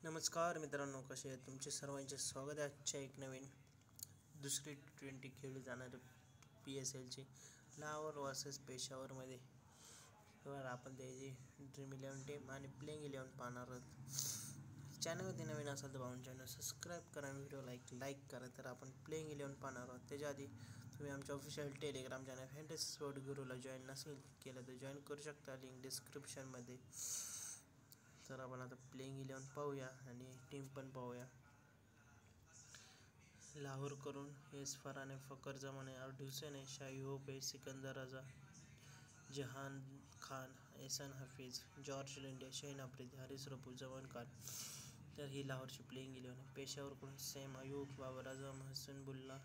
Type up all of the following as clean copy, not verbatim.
नमस्कार मित्रांनो, कसे आहेत तुमचे सर्वांचे स्वागत आहे आजच्या एक नवीन दुसरी T20 खेळली जाणारे PSLची लाहोर वर्सेस पेशावरमध्ये. तर आपण त्याची ड्रीम 11 टीम आणि प्लेइंग 11 पाहणार आहोत. चॅनलमध्ये नवीन असाल तर भाऊन चॅनल सबस्क्राईब करा, व्हिडिओ लाईक करा. तर आपण प्लेइंग 11 पाहणार आहोत. त्याच्या आधी तुम्ही आमच्या official Telegram channel fantasy sport गुरुला जॉईन नसेल केलं तर जॉईन करू शकता, लिंक डिस्क्रिप्शनमध्ये. तर आपण आता प्लेइंग 11 पाहूया आणि टीम पण पाहूया. लाहोर करून एस फराने, फकर जमाने, हुसैन, शाहिद, सिकंदर रजा, जहान खान, एहसान हफीज, जॉर्ज लिंडे, शहीन आफ्रिदी, हारिस रफू, जमान खान. तर ही लाहोरची प्लेइंग 11 आहे. पेशावरकडून Saim Ayub, Babar Azam, Hasibullah,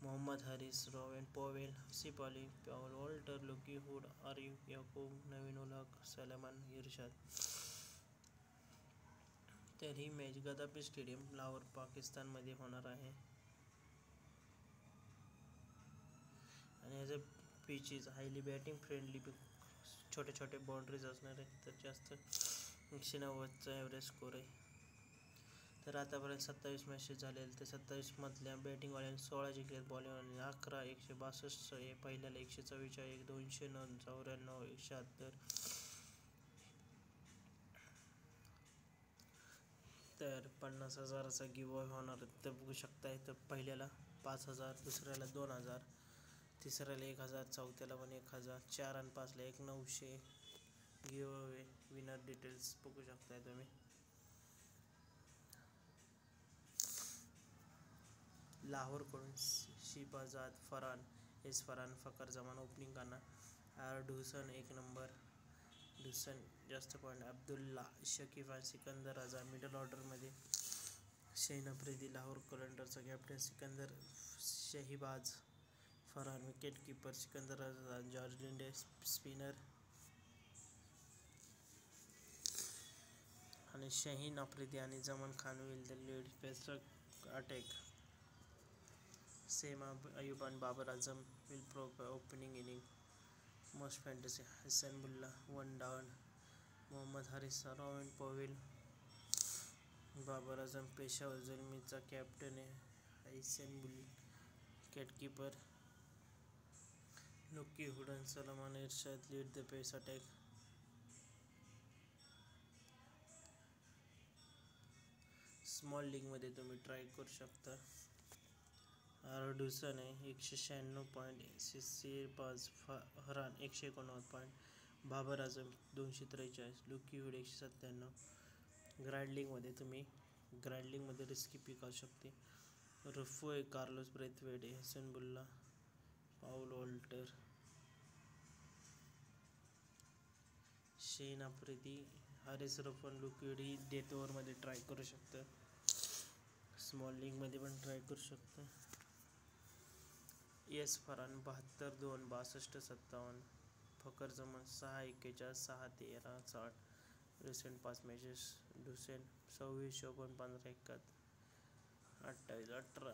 Mohammad Haris, Rovman Powell, Asif Ali, Paul Walter, Luke Wood, Arif Yaqoob, Naveen ul Haq, Salman Irshad. तर ही मॅच गदाफी स्टेडियम लाहोर पाकिस्तानमध्ये होणार आहे आणि as a pitch is highly batting friendly. छोटे छोटे बाउंड्रीज असणार आहे. तर जास्त 190चा ॲव्हरेज स्कोर आहे. तर आतापर्यंत 27 मॅचेस झालेले, तर 27 मधल्या बॅटिंगवाल्यांनी 16 जिंकलेत, बॉलिंगवाल्यांनी 11, 162 आहे, पहिल्याला 144, 209, 94, 176. तर 50,000चा गिव्ह होणार तर बघू शकताय. तर पहिल्याला 5,000, दुसऱ्याला 2,000, तिसऱ्याला 1,000, चौथ्याला पण 1,000, 4 आणि 5ला 900 गिव्ह अवे. विनर डिटेल्स बघू शकताय तुम्ही. लाहोरकडून शिबाजाद फरान, एस फरान, फकर जमान ओपनिंग करणार. हुसन 1 नंबर, हुसन जास्त पॉईंट, अब्दुल्ला, शकीफ आणि सिकंदर रजा मिडल ऑर्डरमध्ये. शहीन आफ्रिदी लाहोर कलंडरचा captain, Sikandar, Sahibzada Farhan wicket keeper, Sikandar Raza, George Linde spinner आणि शहीन आफ्रिदी आणि Zaman Khan will the lead pacer attack. Saim Ayub आणि Babar Azam will pro opening inning. Most fantasy Hasibullah 1 down, Mohammad Haris, Rovman Powell, Babar Azam Peshawar जुलमीचा कॅप्टन आहे, Hasibullah wicketkeeper, Luke Wood, Salman Irshad lead the pace attack. Small लीगमध्ये तुम्ही try करू शकता. हुसन आहे 196 पॉईंट, सिरपाज फरहान 189 पॉईंट, बाबर आझम 243, लुकी हुड 197. ग्रँडलिंगमध्ये तुम्ही ग्रँडलिंगमध्ये रिस्की पिक असू शकते. रफू आहे, कार्लोस ब्रेथवेट, हसन बुल्ला, पॉल वॉल्टर, शहीन आफ्रिदी, हारिस रफू आणि लुकी हुड ही डेथ ओव्हरमध्ये ट्राय करू शकता. स्मॉल लीगमध्ये पण ट्राय करू शकता. एस फरान 72, 2, 62, 57, फकर जमान 6, 41, 6, 13, 60. Recent 5 matches. हुसेन 26, 54, 15, 71, 28, 18.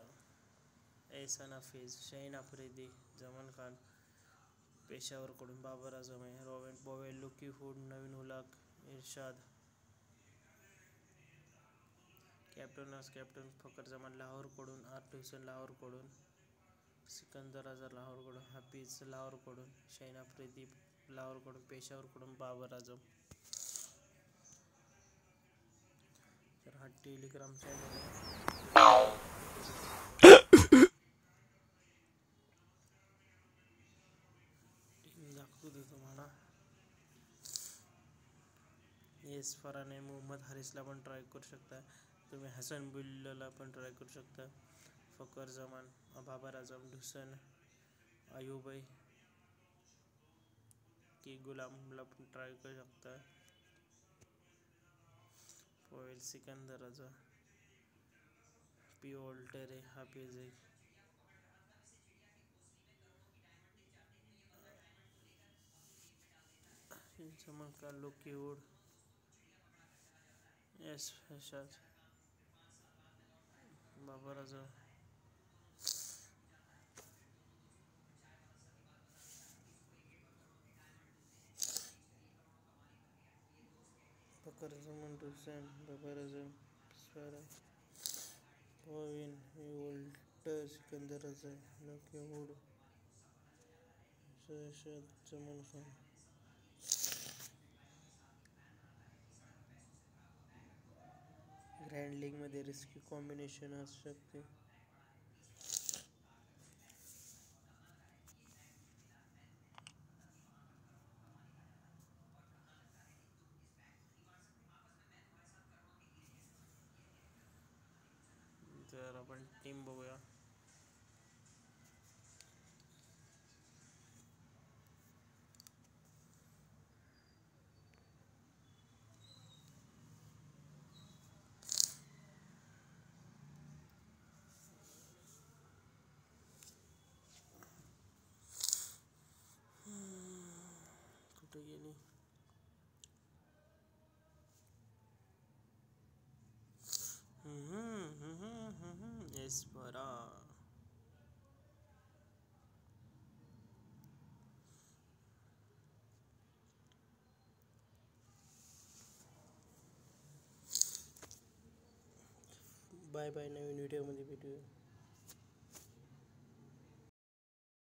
एहसान हफीज, शहीन आफ्रिदी, जमान खान, पेशावरकडून बाबर आझम आहे, रोवेन पोवेल, लुकी हुड, नवीन उल हक, इरशाद. कॅप्टन फकर जमान लाहोरकडून, हुसेन लाहोरकडून, सिकंदर रजा लाहोरकडून, हाफिज लाहोरकडून, शहीन आफ्रिदी लाहोरकडून, पेशावरकडून बाबर आझम. तर हा टेलिग्राम चॅनल आहे. टीम दाखवतो तुम्हाला. येस फराने मोहम्मद हारिसला पण ट्राय करू शकता तुम्ही. हसन बुल्लाला पण ट्राय करू शकता. फकर जमान, बाबर आझम, हुसन, अयूब की गुलामला पण ट्राय करू शकता. पोवेल, सिकंदर रजा, पी वॉल्टर आहे, हाफिज आहे, Zaman Khan, Luke Wood, S Irshad, Babar Azam. Karzman Hussain, Babar Azam, Swara, Pavin, Walter Sikandar Azam, Lockwood, Shahshad Jamal Khan. Grand लीगमध्ये रिस्की कॉम्बिनेशन असू शकते. तर आपण टीम बघूया. कुठे गेली? येस बरा. बाय बाय, नवीन व्हिडिओमध्ये भेटूया.